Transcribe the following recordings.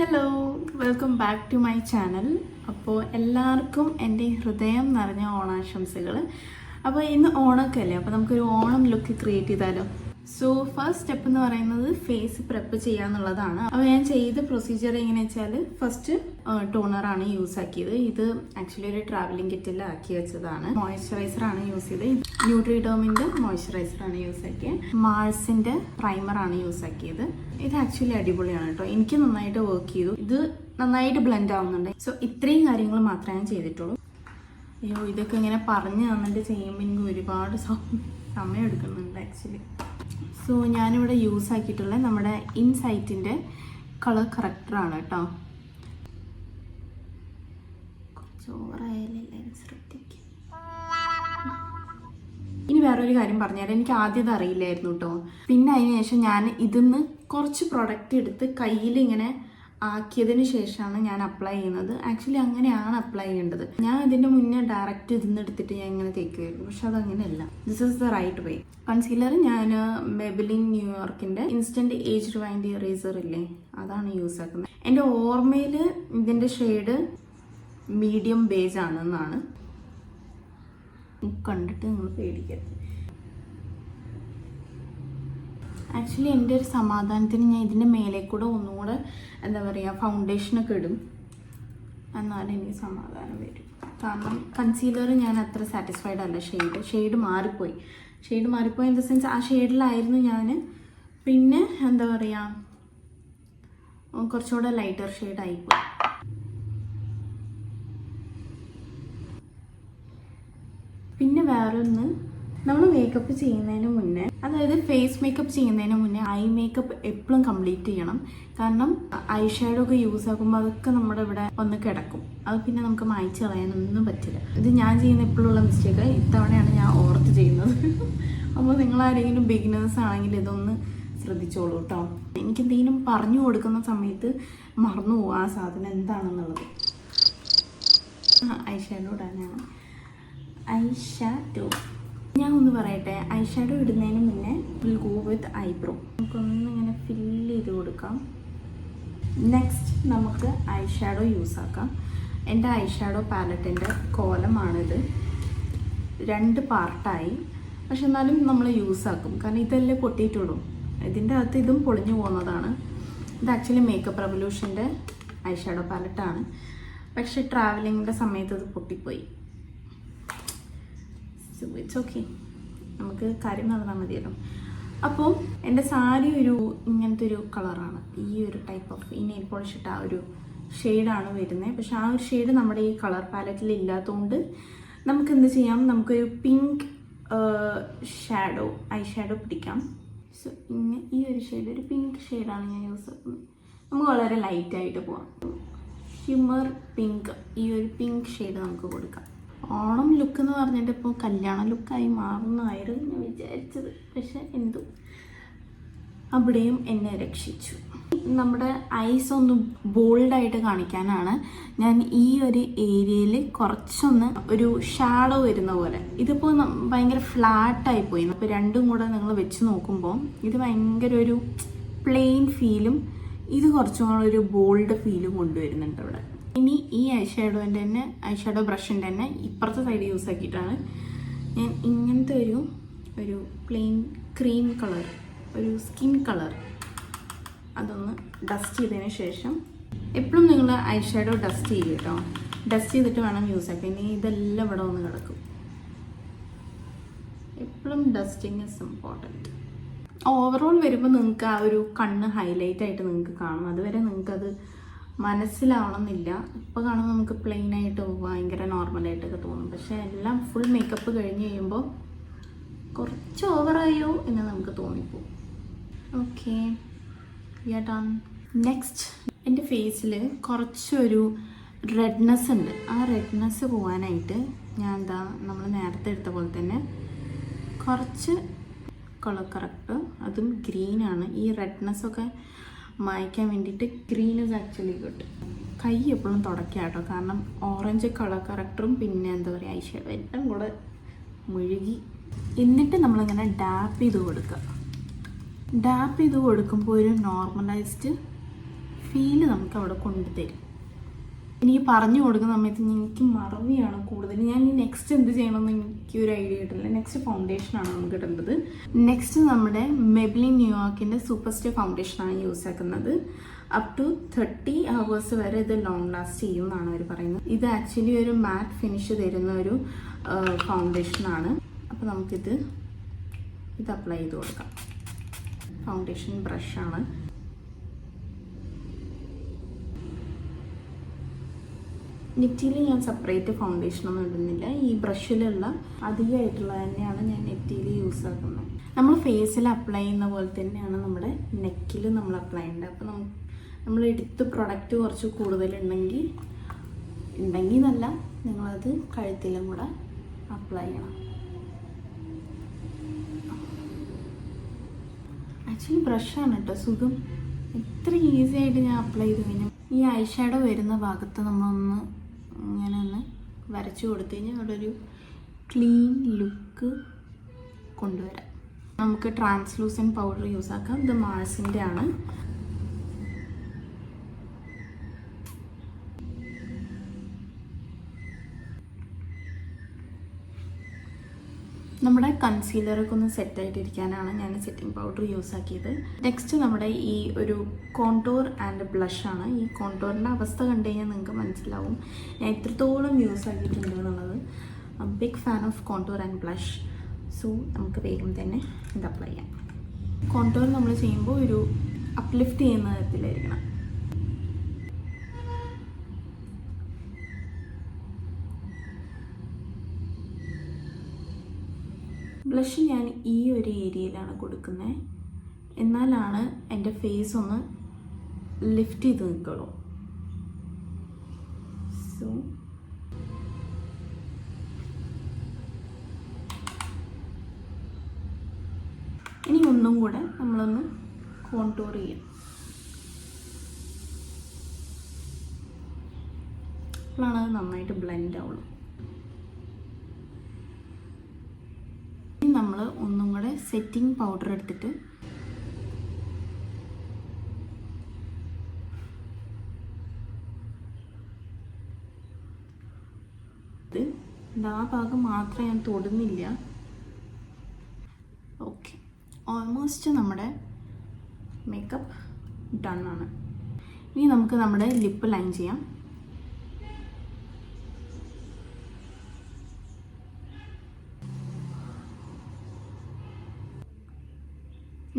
Hello, welcome back to my channel. അപ്പോൾ എല്ലാവർക്കും എൻ്റെ ഹൃദയം നിറഞ്ഞ ഓണാശംസകൾ. അപ്പോൾ ഇന്ന് ഓണമൊക്കെ അല്ലേ, അപ്പോൾ നമുക്കൊരു ഓണം ലുക്ക് ക്രിയേറ്റ് ചെയ്താലോ. സോ ഫസ്റ്റ് സ്റ്റെപ്പ് എന്ന് പറയുന്നത് ഫേസ് പ്രെപ്പ് ചെയ്യുക എന്നുള്ളതാണ്. അപ്പോൾ ഞാൻ ചെയ്ത പ്രൊസീജിയർ എങ്ങനെയാ വെച്ചാൽ ഫസ്റ്റ് ടോണറാണ് യൂസ് ആക്കിയത്. ഇത് ആക്ച്വലി ഒരു ട്രാവലിംഗ് കിറ്റിൽ ആക്കി വെച്ചതാണ്. മോയ്സ്ചറൈസറാണ് യൂസ് ചെയ്തത്. ന്യൂട്രിഡോമിൻ്റെ മോയ്സ്ചറൈസറാണ് യൂസ് ആക്കിയത്. മാൾസിൻ്റെ പ്രൈമറാണ് യൂസ് ആക്കിയത്. ഇത് ആക്ച്വലി അടിപൊളിയാണ് കേട്ടോ. എനിക്ക് നന്നായിട്ട് വർക്ക് ചെയ്തു. ഇത് നന്നായിട്ട് ബ്ലെൻഡ് ആവുന്നുണ്ട്. സോ ഇത്രയും കാര്യങ്ങൾ മാത്രമേ ഞാൻ ചെയ്തിട്ടുള്ളൂ. അയ്യോ, ഇതൊക്കെ ഇങ്ങനെ പറഞ്ഞു തന്നിട്ട് ചെയ്യുമ്പോൾ എനിക്ക് ഒരുപാട് സമയം എടുക്കുന്നുണ്ട് ആക്ച്വലി. സോ ഞാനിവിടെ യൂസ് ആക്കിയിട്ടുള്ള നമ്മുടെ ഇൻസൈറ്റിൻ്റെ കളർ കറക്റ്ററാണ് കേട്ടോ. കുറച്ച് ഓവറായാലും ശ്രദ്ധിക്കും. ഇനി വേറൊരു കാര്യം പറഞ്ഞുതരാം. എനിക്ക് ആദ്യം ഇത് അറിയില്ലായിരുന്നു കേട്ടോ. പിന്നെ അതിന് ശേഷം ഞാൻ ഇതിന്ന് കുറച്ച് പ്രൊഡക്റ്റ് എടുത്ത് കയ്യിൽ ഇങ്ങനെ ആക്കിയതിന് ശേഷമാണ് ഞാൻ അപ്ലൈ ചെയ്യുന്നത്. ആക്ച്വലി അങ്ങനെയാണ് അപ്ലൈ ചെയ്യേണ്ടത്. ഞാൻ ഇതിൻ്റെ മുന്നേ ഡയറക്റ്റ് ഇതിന്ന് എടുത്തിട്ട് ഞാൻ ഇങ്ങനെ തേക്കുമായിരുന്നു. പക്ഷെ അതങ്ങനെയല്ല. This is the right way. Concealer ഞാൻ മെബിലിൻ ന്യൂയോർക്കിൻ്റെ ഇൻസ്റ്റൻറ്റ് ഏജ് റിവൈൻഡ് ഇറേസർ ഇല്ലേ, അതാണ് യൂസ് ആക്കുന്നത്. എൻ്റെ ഓർമ്മയിൽ ഇതിൻ്റെ ഷെയ്ഡ് മീഡിയം ബേജ് ആണെന്നാണ്. കണ്ടിട്ട് നിങ്ങൾ പേടിക്കരുത്. ആക്ച്വലി എൻ്റെ ഒരു സമാധാനത്തിന് ഞാൻ ഇതിൻ്റെ മേലെ കൂടെ ഒന്നുകൂടെ എന്താ പറയുക ഫൗണ്ടേഷനൊക്കെ ഇടും. എന്നാലും എനിക്ക് സമാധാനം വരും. കാരണം കൺസീലർ ഞാൻ അത്ര സാറ്റിസ്ഫൈഡ് അല്ല. ഷെയ്ഡ് മാറിപ്പോയി ഇൻ ദ സെൻസ് ആ ഷെയ്ഡിലായിരുന്നു ഞാൻ. പിന്നെ എന്താ പറയുക കുറച്ചുകൂടെ ലൈറ്റർ ഷെയ്ഡായിപ്പോയി. പിന്നെ വേറൊന്ന്, നമ്മൾ മേക്കപ്പ് ചെയ്യുന്നതിന് മുന്നേ, അതായത് ഫേസ് മേക്കപ്പ് ചെയ്യുന്നതിന് മുന്നേ ഐ മേക്കപ്പ് എപ്പോഴും കംപ്ലീറ്റ് ചെയ്യണം. കാരണം ഐ ഷാഡോ ഒക്കെ യൂസ് ആക്കുമ്പോൾ അതൊക്കെ നമ്മുടെ ഇവിടെ ഒന്ന് കിടക്കും. അത് പിന്നെ നമുക്ക് മായ്ച്ച് കളയാനൊന്നും പറ്റില്ല. ഇത് ഞാൻ ചെയ്യുന്ന എപ്പോഴുള്ള മിസ്റ്റേക്ക്. ഇത്തവണയാണ് ഞാൻ ഓർത്ത് ചെയ്യുന്നത്. അപ്പോൾ നിങ്ങളാരെങ്കിലും ബിഗിനേഴ്സ് ആണെങ്കിൽ ഇതൊന്ന് ശ്രദ്ധിച്ചോളൂ കേട്ടോ. എനിക്കെന്തെങ്കിലും പറഞ്ഞു കൊടുക്കുന്ന സമയത്ത് മറന്നു പോകും ആ സാധനം എന്താണെന്നുള്ളത്. ഐ ഷാഡോ ഇടാനാണ്. ഐ ഷാഡോ ഞാൻ ഒന്ന് പറയട്ടെ. ഐ ഷാഡോ ഇടുന്നതിന് മുന്നേ വിൽ ഗോ വിത്ത് ഐബ്രോ. നമുക്കൊന്ന് ഇങ്ങനെ ഫില്ല് ചെയ്ത് കൊടുക്കാം. നെക്സ്റ്റ് നമുക്ക് ഐ ഷാഡോ യൂസ് ആക്കാം. എൻ്റെ ഐ ഷാഡോ പാലറ്റിൻ്റെ കോലമാണിത്. 2 പാർട്ടായി. പക്ഷെ എന്നാലും നമ്മൾ യൂസ് ആക്കും. കാരണം ഇതല്ലേ പൊട്ടിയിട്ടുള്ളൂ. ഇതിൻ്റെ അകത്ത് ഇതും പൊളിഞ്ഞു പോകുന്നതാണ്. ഇത് ആക്ച്വലി മേക്കപ്പ് റെവല്യൂഷൻ്റെ ഐ ഷാഡോ പാലറ്റാണ്. പക്ഷെ ട്രാവലിങ്ങിൻ്റെ സമയത്ത് ഇത് പൊട്ടിപ്പോയി. ഇറ്റ്സ് ഓക്കെ, നമുക്ക് കാര്യം നടന്നാൽ മതിയല്ലോ. അപ്പോൾ എൻ്റെ സാരി ഇങ്ങനത്തെ ഒരു കളറാണ്. ഈ ഒരു ടൈപ്പ് ഓഫ് ഈ നെയിൽ പോളിഷ് ഇട്ട ആ ഒരു ഷെയ്ഡാണ് വരുന്നത്. പക്ഷെ ആ ഒരു ഷെയ്ഡ് നമ്മുടെ ഈ കളർ പാലറ്റിൽ ഇല്ലാത്തതുകൊണ്ട് നമുക്ക് എന്ത് ചെയ്യാം, നമുക്കൊരു പിങ്ക് ഷാഡോ ഐ ഷാഡോ പിടിക്കാം. സോ ഇങ്ങനെ ഈ ഒരു ഷെയ്ഡ്, ഒരു പിങ്ക് ഷെയ്ഡാണ് ഞാൻ യൂസ് ആക്കുന്നത്. നമുക്ക് വളരെ ലൈറ്റായിട്ട് പോവാം. ഷിമ്മർ പിങ്ക്, ഈ ഒരു പിങ്ക് ഷെയ്ഡ് നമുക്ക് കൊടുക്കാം. ഓണം ലുക്ക് എന്ന് പറഞ്ഞിട്ട് ഇപ്പോൾ കല്യാണ ലുക്കായി മാറുന്നതായിരുന്നു ഞാൻ വിചാരിച്ചത്. പക്ഷെ എന്തോ അവിടെയും എന്നെ രക്ഷിച്ചു. നമ്മുടെ ഐസ് ഒന്ന് ബോൾഡായിട്ട് കാണിക്കാനാണ് ഞാൻ ഈ ഒരു ഏരിയയിൽ കുറച്ചൊന്ന് ഒരു ഷാഡോ വരുന്ന പോലെ. ഇതിപ്പോൾ ഭയങ്കര ഫ്ലാറ്റായി പോയി. അപ്പോൾ രണ്ടും കൂടെ നിങ്ങൾ വെച്ച് നോക്കുമ്പോൾ ഇത് ഭയങ്കര ഒരു പ്ലെയിൻ ഫീലും ഇത് കുറച്ചും കൂടെ ഒരു ബോൾഡ് ഫീലും കൊണ്ടുവരുന്നുണ്ട് ഇവിടെ. ഇനി ഈ ഐ ഷാഡോ ബ്രഷിൻ്റെ തന്നെ ഇപ്പുറത്തെ സൈഡ് യൂസ് ആക്കിയിട്ടാണ് ഞാൻ ഇങ്ങനത്തെ ഒരു പ്ലെയിൻ ക്രീം കളർ, ഒരു സ്കിൻ കളർ അതൊന്ന് ഡസ്റ്റ് ചെയ്തതിന് ശേഷം, എപ്പോഴും നിങ്ങൾ ഐ ഷാഡോ ഡസ്റ്റ് ചെയ്യും കേട്ടോ. ഡസ്റ്റ് ചെയ്തിട്ട് വേണം യൂസ് ആക്കാൻ. ഇനി ഇതെല്ലാം ഇവിടെ ഒന്ന് കിടക്കും. എപ്പോഴും ഡസ്റ്റിങ് ഇസ് ഇമ്പോർട്ടൻറ്റ്. ഓവറോൾ വരുമ്പോൾ നിങ്ങൾക്ക് ആ ഒരു കണ്ണ് ഹൈലൈറ്റ് ആയിട്ട് നിങ്ങൾക്ക് കാണും. അതുവരെ നിങ്ങൾക്കത് മനസ്സിലാവണമെന്നില്ല. ഇപ്പോൾ കാണുമ്പോൾ നമുക്ക് പ്ലെയിൻ ആയിട്ട് ഭയങ്കര നോർമലായിട്ടൊക്കെ തോന്നും. പക്ഷേ എല്ലാം ഫുൾ മേക്കപ്പ് കഴിഞ്ഞ് കഴിയുമ്പോൾ കുറച്ച് ഓവറായോ എന്ന് നമുക്ക് തോന്നിപ്പോവും. Okay, we are done. Next, എൻ്റെ ഫേസിൽ കുറച്ചൊരു റെഡ്നെസ് ഉണ്ട്. ആ റെഡ്നെസ് പോകാനായിട്ട് ഞാൻ നമ്മൾ നേരത്തെ എടുത്ത പോലെ തന്നെ കുറച്ച് കളർ കറക്റ്റ്, അതും ഗ്രീനാണ്. ഈ റെഡ്നെസ്സൊക്കെ മായ്ക്കാൻ വേണ്ടിയിട്ട് ഗ്രീൻ ഇസ് ആക്ച്വലി ഗുഡ്. കൈ എപ്പോഴും തുടയ്ക്കുക കേട്ടോ. കാരണം ഓറഞ്ച് കളർ കറക്റ്ററും പിന്നെ എന്താ പറയുക ഐ ഷാഡോ എല്ലാം കൂടെ മുഴുകി. എന്നിട്ട് നമ്മളിങ്ങനെ ഡാപ്പ് ചെയ്ത് കൊടുക്കുക. ഡാപ്പ് ചെയ്ത് കൊടുക്കുമ്പോൾ ഒരു നോർമലൈസ്ഡ് ഫീല് നമുക്ക് അവിടെ കൊണ്ടുതരും. എനിക്ക് പറഞ്ഞു കൊടുക്കുന്ന സമയത്ത് എനിക്ക് മറവിയാണ് കൂടുതൽ. ഞാൻ ഈ നെക്സ്റ്റ് എന്ത് ചെയ്യണമെന്ന് എനിക്കൊരു ഐഡിയ കിട്ടില്ല. നെക്സ്റ്റ് ഫൗണ്ടേഷനാണ് നമുക്ക് ഇടേണ്ടത്. നെക്സ്റ്റ് നമ്മുടെ മെബ്ലിൻ ന്യൂയോർക്കിൻ്റെ സൂപ്പർ സ്റ്റേ ഫൗണ്ടേഷനാണ് യൂസ് ആക്കുന്നത്. അപ് ടു 30 hours വരെ ഇത് ലോങ് ലാസ്റ്റ് ചെയ്യും എന്നാണ് അവർ പറയുന്നത്. ഇത് ആക്ച്വലി ഒരു മാറ്റ് ഫിനിഷ് തരുന്ന ഒരു ഫൗണ്ടേഷനാണ്. അപ്പോൾ നമുക്കിത് അപ്ലൈ ചെയ്ത് കൊടുക്കാം. ഫൗണ്ടേഷൻ ബ്രഷാണ്. നെറ്റിയിൽ ഞാൻ സെപ്പറേറ്റ് ഫൗണ്ടേഷനൊന്നും ഇടുന്നില്ല. ഈ ബ്രഷിലുള്ള അധികമായിട്ടുള്ള തന്നെയാണ് ഞാൻ നെറ്റിയിൽ യൂസ് ആക്കുന്നത്. നമ്മൾ ഫേസിൽ അപ്ലൈ ചെയ്യുന്ന പോലെ തന്നെയാണ് നമ്മുടെ നെക്കിൽ നമ്മൾ അപ്ലൈ ചെയ്യേണ്ടത്. അപ്പോൾ നമ്മൾ എടുത്ത് പ്രൊഡക്റ്റ് കുറച്ച് കൂടുതലുണ്ടെങ്കിൽ എന്നല്ല, നിങ്ങളത് കഴുത്തിലും കൂടെ അപ്ലൈ ചെയ്യണം. ആക്ച്വലി ബ്രഷാണ് കേട്ടോ സുഖം. എത്ര ഈസി ആയിട്ട് ഞാൻ അപ്ലൈ ചെയ്ത് കഴിഞ്ഞു. ഈ ഐ ഷാഡോ വരുന്ന ഭാഗത്ത് നമ്മളൊന്ന് ഇങ്ങനെ ഒന്ന് വരച്ചു കൊടുത്തു കഴിഞ്ഞാൽ അവിടെ ഒരു ക്ലീൻ ലുക്ക് കൊണ്ടുവരാം. നമുക്ക് ട്രാൻസ്ലൂസൻറ്റ് പൗഡർ യൂസ് ആക്കാം. ഇത് മാഴ്സിൻ്റെ ആണ്. നമ്മുടെ കൺസീലറൊക്കെ ഒന്ന് സെറ്റായിട്ടിരിക്കാനാണ് ഞാൻ സെറ്റിംഗ് പൗഡർ യൂസ് ആക്കിയത്. നെക്സ്റ്റ് നമ്മുടെ ഈ ഒരു കോണ്ടൂർ ആൻഡ് ബ്ലഷാണ്. ഈ കോണ്ടൂറിൻ്റെ അവസ്ഥ കണ്ടു കഴിഞ്ഞാൽ നിങ്ങൾക്ക് മനസ്സിലാവും ഞാൻ എത്രത്തോളം യൂസ് ആക്കിയിട്ടുണ്ട് എന്നുള്ളത്. Big fan of contour and blush. So നമുക്ക് വേഗം തന്നെ ഇത് അപ്ലൈ ചെയ്യാം. കോണ്ടൂർ നമ്മൾ ചെയ്യുമ്പോൾ ഒരു അപ്ലിഫ്റ്റ് ചെയ്യുന്ന തരത്തിലായിരിക്കണം. ബ്ലഷ് ഞാൻ ഈ ഒരു ഏരിയയിലാണ് കൊടുക്കുന്നത്. എന്നാലാണ് എൻ്റെ ഫേസ് ഒന്ന് ലിഫ്റ്റ് ചെയ്ത് നിൽക്കുള്ളൂ. സോ ഇനി ഒന്നും കൂടെ നമ്മളൊന്ന് കോണ്ടൂർ ചെയ്യാം. അപ്പോഴാണ് അത് നന്നായിട്ട് ബ്ലെൻഡ് ആവുള്ളൂ. നമ്മൾ ഒന്നും കൂടെ സെറ്റിംഗ് പൗഡർ എടുത്തിട്ട് ആ ഭാഗം മാത്രമേ ഞാൻ തൊടുന്നില്ല. ഓക്കെ, ഓൾമോസ്റ്റ് നമ്മുടെ മേക്കപ്പ് ഡൺ ആണ്. ഇനി നമുക്ക് നമ്മുടെ ലിപ്പ് ലൈൻ ചെയ്യാം.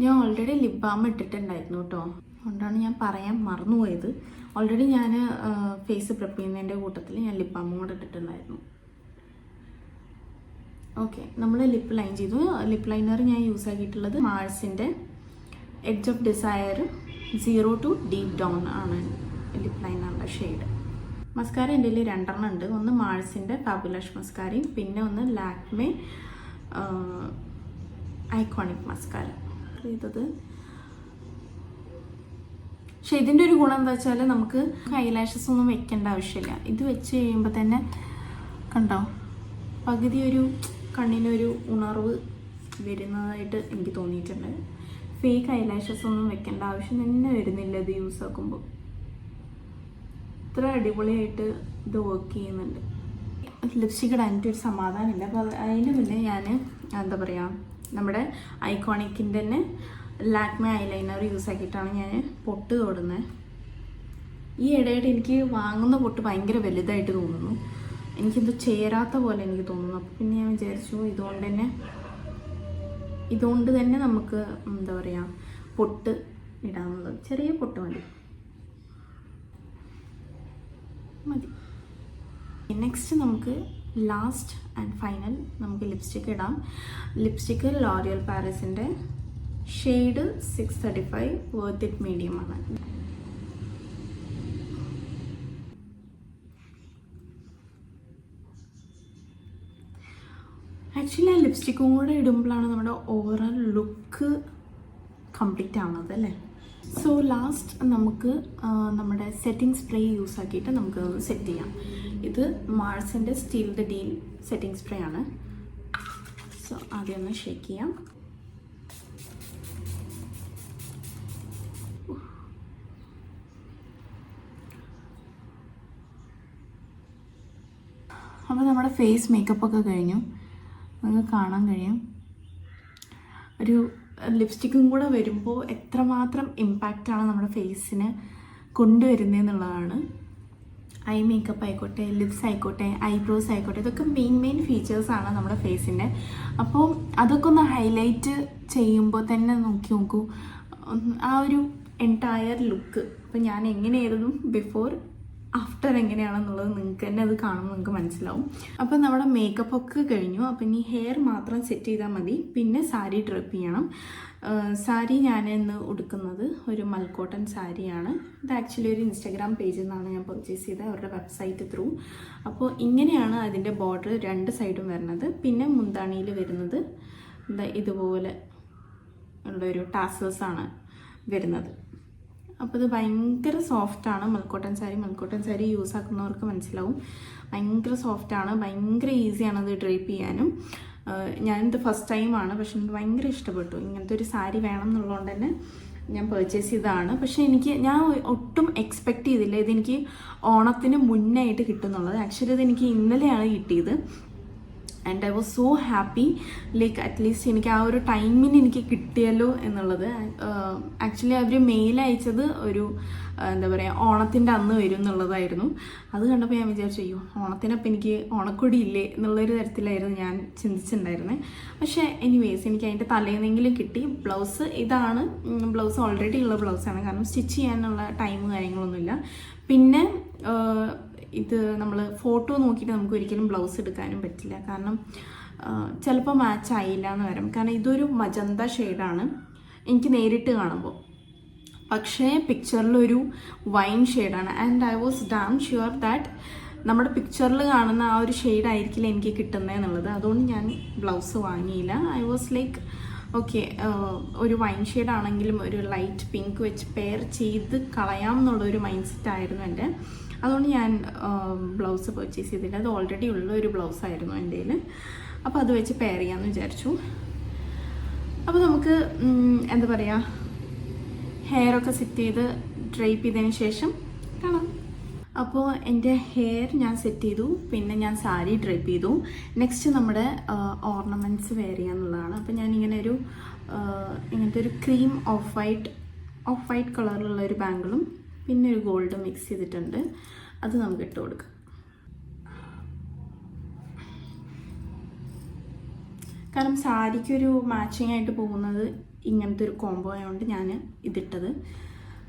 ഞാൻ ഓൾറെഡി ലിപ് ബാം ഇട്ടിട്ടുണ്ടായിരുന്നു കേട്ടോ. അതുകൊണ്ടാണ് ഞാൻ പറയാൻ മറന്നുപോയത്. ഓൾറെഡി ഞാൻ ഫേസ് പ്രിപ്പ് ചെയ്യുന്നതിൻ്റെ കൂട്ടത്തിൽ ഞാൻ ലിപ് ബാമും കൂടെ ഇട്ടിട്ടുണ്ടായിരുന്നു. ഓക്കെ, നമ്മൾ ലിപ്പ് ലൈൻ ചെയ്തു. ലിപ്പ് ലൈനർ ഞാൻ യൂസ് ആക്കിയിട്ടുള്ളത് മാഴ്സിൻ്റെ edge of desire 0 to deep down ആണ് ലിപ്പ് ലൈനറിൻ്റെ ഷെയ്ഡ്. മസ്കാര എൻ്റെ കയ്യിൽ 2 ഉണ്ട്. ഒന്ന് മാഴ്സിൻ്റെ ഫാബുലസ് മസ്കാരയും പിന്നെ ഒന്ന് ലാക്മേ ഐക്കോണിക് മസ്കാര ചെയ്തത്. പക്ഷെ ഇതിൻ്റെ ഒരു ഗുണം എന്താ വെച്ചാൽ നമുക്ക് ഐലാഷസ് ഒന്നും വെക്കേണ്ട ആവശ്യമില്ല. ഇത് വെച്ച് കഴിയുമ്പോൾ തന്നെ കണ്ടോ പകുതി ഒരു കണ്ണിനൊരു ഉണർവ് വരുന്നതായിട്ട് എനിക്ക് തോന്നിയിട്ടുണ്ട്. ഫേക്ക് ഐലാഷസ് ഒന്നും വെക്കേണ്ട ആവശ്യം തന്നെ വരുന്നില്ല ഇത് യൂസ് ആക്കുമ്പോൾ. ഇത്ര അടിപൊളിയായിട്ട് ഇത് വർക്ക് ചെയ്യുന്നുണ്ട്. ലിപ്സ്റ്റിക് ഇടാൻ എനിക്ക് ഒരു സമാധാനമില്ല. അപ്പോൾ അതിന് മുന്നേ ഞാൻ എന്താ പറയുക, നമ്മുടെ ഐക്കോണിക്കിൻ്റെ തന്നെ ലാക്മേ ഐലൈനർ യൂസ് ആക്കിയിട്ടാണ് ഞാൻ പൊട്ട് തൊടുന്നത്. ഈ ഇടയായിട്ട് എനിക്ക് വാങ്ങുന്ന പൊട്ട് ഭയങ്കര വലുതായിട്ട് തോന്നുന്നു. എനിക്കെന്തോ ചേരാത്ത പോലെ എനിക്ക് തോന്നുന്നു. അപ്പോൾ പിന്നെ ഞാൻ വിചാരിച്ചു ഇതുകൊണ്ട് തന്നെ നമുക്ക് എന്താ പറയുക പൊട്ട് ഇടാവുന്നത്. ചെറിയ പൊട്ട് മതി. നെക്സ്റ്റ് നമുക്ക് ലാസ്റ്റ് ആൻഡ് ഫൈനൽ നമുക്ക് ലിപ്സ്റ്റിക്ക് ഇടാം. ലിപ്സ്റ്റിക്ക് ലോറിയൽ പാരീസിൻ്റെ ഷെയ്ഡ് 635 വർത്ത് ഇറ്റ് മീഡിയം ആണ്. ആക്ച്വലി ആ ലിപ്സ്റ്റിക്കും കൂടെ ഇടുമ്പോഴാണ് നമ്മുടെ ഓവറോൾ ലുക്ക് കംപ്ലീറ്റ് ആവുന്നത് അല്ലേ. സോ ലാസ്റ്റ് നമുക്ക് നമ്മുടെ സെറ്റിംഗ് സ്പ്രേ യൂസ് ആക്കിയിട്ട് നമുക്ക് സെറ്റ് ചെയ്യാം. ഇത് മാഴ്സിൻ്റെ steal the deal setting spray ആണ്. സോ ആദ്യം ഒന്ന് ഷേക്ക് ചെയ്യാം. അപ്പോൾ നമ്മുടെ ഫേസ് മേക്കപ്പൊക്കെ കഴിഞ്ഞു. നിങ്ങൾക്ക് കാണാൻ കഴിയും ഒരു ലിപ്സ്റ്റിക്കും കൂടെ വരുമ്പോൾ എത്രമാത്രം ഇമ്പാക്റ്റാണ് നമ്മുടെ ഫേസിന് കൊണ്ടുവരുന്നതെന്നുള്ളതാണ്. ഐ മേക്കപ്പ് ആയിക്കോട്ടെ, ലിപ്സ് ആയിക്കോട്ടെ, ഐബ്രോസ് ആയിക്കോട്ടെ, ഇതൊക്കെ മെയിൻ ഫീച്ചേഴ്സാണ് നമ്മുടെ ഫേസിൻ്റെ. അപ്പോൾ അതൊക്കെ ഒന്ന് ഹൈലൈറ്റ് ചെയ്യുമ്പോൾ തന്നെ നോക്കൂ ആ ഒരു എൻറ്റയർ ലുക്ക്. അപ്പോൾ ഞാൻ എങ്ങനെയായിരുന്നു ബിഫോർ ആഫ്റ്റർ എങ്ങനെയാണെന്നുള്ളത് നിങ്ങൾക്ക് തന്നെ അത് കാണുമ്പോൾ നിങ്ങൾക്ക് മനസ്സിലാവും. അപ്പോൾ നമ്മുടെ മേക്കപ്പ് ഒക്കെ കഴിഞ്ഞു. അപ്പോൾ ഇനി ഹെയർ മാത്രം സെറ്റ് ചെയ്താൽ മതി. പിന്നെ സാരി ഡ്രപ്പ് ചെയ്യണം. സാരി ഞാൻ ഇന്ന് ഉടുക്കുന്നത് ഒരു മൽക്കോട്ടൺ സാരിയാണ്. ഇത് ആക്ച്വലി ഒരു ഇൻസ്റ്റാഗ്രാം പേജിൽ നിന്നാണ് ഞാൻ പർച്ചേസ് ചെയ്തത്, അവരുടെ വെബ്സൈറ്റ് ത്രൂ. അപ്പോൾ ഇങ്ങനെയാണ് അതിൻ്റെ ബോർഡർ 2 സൈഡും വരുന്നത്. പിന്നെ മുന്താണിയിൽ വരുന്നത് ഇതുപോലെ ഉള്ളൊരു ടാസേഴ്സാണ് വരുന്നത്. അപ്പോൾ ഇത് ഭയങ്കര സോഫ്റ്റാണ്. മൽക്കോട്ടൺ സാരി യൂസ് ആക്കുന്നവർക്ക് മനസ്സിലാവും. ഭയങ്കര സോഫ്റ്റാണ്, ഭയങ്കര ഈസിയാണ് അത് ഡ്രേപ്പ് ചെയ്യാനും. ഞാനിത് ഫസ്റ്റ് ടൈമാണ്, പക്ഷെ എനിക്ക് ഭയങ്കര ഇഷ്ടപ്പെട്ടു. ഇങ്ങനത്തെ ഒരു സാരി വേണം എന്നുള്ളതുകൊണ്ട് തന്നെ ഞാൻ പർച്ചേസ് ചെയ്തതാണ്. പക്ഷേ ഞാൻ ഒട്ടും എക്സ്പെക്റ്റ് ചെയ്തില്ല ഇതെനിക്ക് ഓണത്തിന് മുന്നായിട്ട് കിട്ടുന്നുള്ളത്. ആക്ച്വലി ഇതെനിക്ക് ഇന്നലെയാണ് കിട്ടിയത്. And I was so happy. Like at least എനിക്ക് ആ ഒരു ടൈമിന് എനിക്ക് കിട്ടിയല്ലോ എന്നുള്ളത്. ആക്ച്വലി അവർ മെയിൽ അയച്ചത് ഒരു എന്താ പറയുക ഓണത്തിൻ്റെ അന്ന് വരും എന്നുള്ളതായിരുന്നു. അത് കണ്ടപ്പോൾ ഞാൻ വിചാരിച്ചു അയ്യോ ഓണത്തിനപ്പം എനിക്ക് ഓണക്കൊടി ഇല്ലേ എന്നുള്ളൊരു തരത്തിലായിരുന്നു ഞാൻ ചിന്തിച്ചിട്ടുണ്ടായിരുന്നത്. പക്ഷേ എനിവേസ് എനിക്ക് അതിൻ്റെ തലേന്നെങ്കിലും കിട്ടി. ബ്ലൗസ് ഇതാണ്. ബ്ലൗസ് ഓൾറെഡി ഉള്ള ബ്ലൗസാണ്, കാരണം സ്റ്റിച്ച് ചെയ്യാനുള്ള ടൈം കാര്യങ്ങളൊന്നുമില്ല. പിന്നെ ഇത് നമ്മൾ ഫോട്ടോ നോക്കിയിട്ട് നമുക്ക് ഒരിക്കലും ബ്ലൗസ് എടുക്കാനും പറ്റില്ല, കാരണം ചിലപ്പോൾ മാച്ച് ആയില്ല എന്ന് വരും. കാരണം ഇതൊരു മജന്ത ഷെയ്ഡാണ് എനിക്ക് നേരിട്ട് കാണുമ്പോൾ, പക്ഷേ പിക്ചറിലൊരു വൈൻ ഷെയ്ഡാണ്. And I was dam sure that നമ്മുടെ പിക്ചറിൽ കാണുന്ന ആ ഒരു ഷെയ്ഡ് ആയിരിക്കില്ല എനിക്ക് കിട്ടുന്നത് എന്നുള്ളത്. അതുകൊണ്ട് ഞാൻ ബ്ലൗസ് വാങ്ങിയില്ല. ഐ വാസ് ലൈക്ക് ഓക്കെ, ഒരു വൈൻ ഷെയ്ഡാണെങ്കിലും ഒരു ലൈറ്റ് പിങ്ക് വെച്ച് പെയർ ചെയ്ത് കളയാം എന്നുള്ളൊരു മൈൻഡ് സെറ്റ് ആയിരുന്നു എൻ്റെ. അതുകൊണ്ട് ഞാൻ ബ്ലൗസ് പർച്ചേസ് ചെയ്തില്ല. അത് ഓൾറെഡി ഉള്ള ഒരു ബ്ലൗസായിരുന്നു എൻ്റെ കയ്യിൽ. അപ്പോൾ അത് വെച്ച് പെയർ ചെയ്യാമെന്ന് വിചാരിച്ചു. അപ്പോൾ നമുക്ക് എന്താ പറയുക, ഹെയറൊക്കെ സെറ്റ് ചെയ്ത് ഡ്രൈപ്പ് ചെയ്തതിന് ശേഷം കാണാം. അപ്പോൾ എൻ്റെ ഹെയർ ഞാൻ സെറ്റ് ചെയ്തു, പിന്നെ ഞാൻ സാരി ഡ്രൈപ്പ് ചെയ്തു. നെക്സ്റ്റ് നമ്മുടെ ഓർണമെൻറ്റ്സ് വെയർ ചെയ്യാന്നുള്ളതാണ്. അപ്പോൾ ഞാനിങ്ങനെ ഇങ്ങനത്തെ ഒരു ക്രീം ഓഫ് വൈറ്റ് കളറിലുള്ള ഒരു ബാംഗിളും പിന്നെ ഒരു ഗോൾഡ് മിക്സ് ചെയ്തിട്ടുണ്ട്. അത് നമുക്ക് ഇട്ട് കൊടുക്കാം. കാരണം സാരിക്കൊരു മാച്ചിങ് ആയിട്ട് പോകുന്നത് ഇങ്ങനത്തെ ഒരു കോംബോ ആയതുകൊണ്ട് ഞാൻ ഇതിട്ടത്.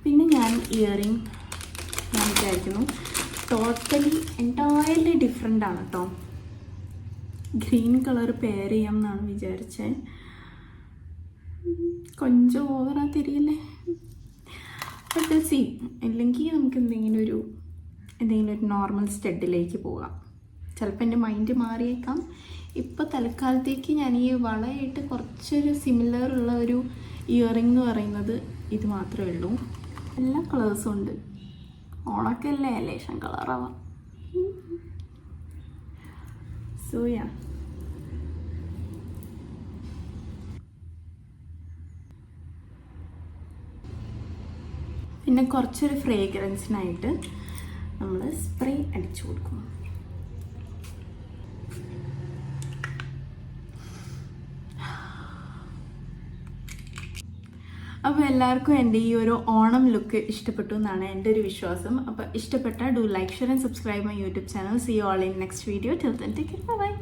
പിന്നെ ഞാൻ ഇയറിങ് ഞാൻ വിചാരിക്കുന്നു ടോട്ടലി എൻറ്റയർലി ഡിഫറെൻ്റ് ആണ് കേട്ടോ. ഗ്രീൻ കളർ പെയർ ചെയ്യാം എന്നാണ് വിചാരിച്ചത്. കൊഞ്ചം ഓവറാ തിരിയല്ലേ, ബട്ട് സി അല്ലെങ്കിൽ നമുക്ക് എന്തെങ്കിലും ഒരു നോർമൽ സ്റ്റഡിലേക്ക് പോകാം. ചിലപ്പോൾ എൻ്റെ മൈൻഡ് മാറിയേക്കാം. ഇപ്പോൾ തൽക്കാലത്തേക്ക് ഞാൻ ഈ വളയായിട്ട് കുറച്ചൊരു സിമിലർ ഉള്ള ഒരു ഇയറിംഗ് എന്ന് പറയുന്നത് ഇത് മാത്രമേ ഉള്ളൂ. എല്ലാ കളേഴ്സും ഉണ്ട്. ഓണൊക്കെ അല്ലേ, ലേശം കളറാവാം. സോയാ പിന്നെ കുറച്ചൊരു ഫ്രേഗ്രൻസിനായിട്ട് നമ്മൾ സ്പ്രേ അടിച്ചു കൊടുക്കും. അപ്പോൾ എല്ലാവർക്കും എൻ്റെ ഈ ഒരു ഓണം ലുക്ക് ഇഷ്ടപ്പെട്ടു എന്നാണ് എൻ്റെ ഒരു വിശ്വാസം. അപ്പോൾ ഇഷ്ടപ്പെട്ടാൽ do like, share and subscribe my YouTube channel. See you all in next video. Till then take care, by.